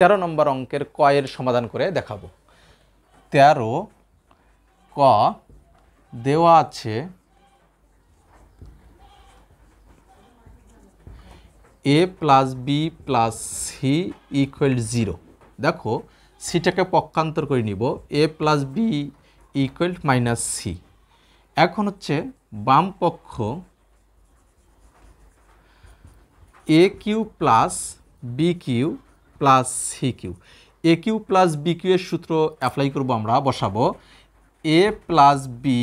13 নম্বর অঙ্কের ক এর সমাধান করে দেখাবো। 13 ক দেওয়া আছে a plus B plus C equal 0। দেখো সিটাকে পক্ষান্তর করে নিব, a plus B equal minus C. এখন হচ্ছে বাম পক্ষ A cube plus B cube plus C cube. A cube plus B cube এর সূত্র অ্যাপ্লাই করব, আমরা বসাবো A plus B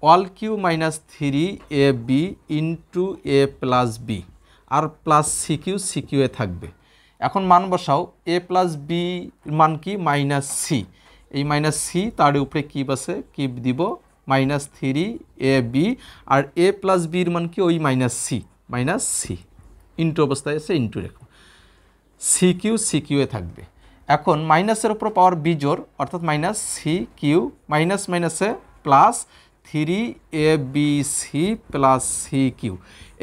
whole cube minus 3 A B into A plus B, আর প্লাস সি কিউ এ থাকবে। এখন মান বসাও, এ প্লাস বি মান কি মাইনাস সি, এই মাইনাস সি তার উপরে কিপ আছে, কিপ দিব minus 3 A B, R A plus বির মান কি ওই মাইনাস সি ইন্টু অবস্থায় আছে, ইন্টু রেখো সি কিউ এ থাকবে। এখন মাইনাসের উপর পাওয়ার বিজোড়, অর্থাৎ মাইনাস সি কিউ মাইনাস মাইনাসে plus 3 A B C plus C cube.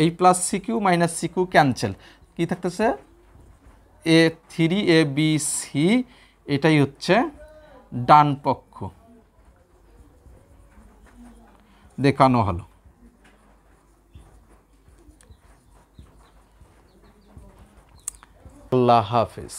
এই plus C cube minus C cube cancel, কী থাকতেছে এ 3 এ বি সি, এটাই হচ্ছে ডান পক্ষ দেখানো হলো। আল্লাহ হাফেজ।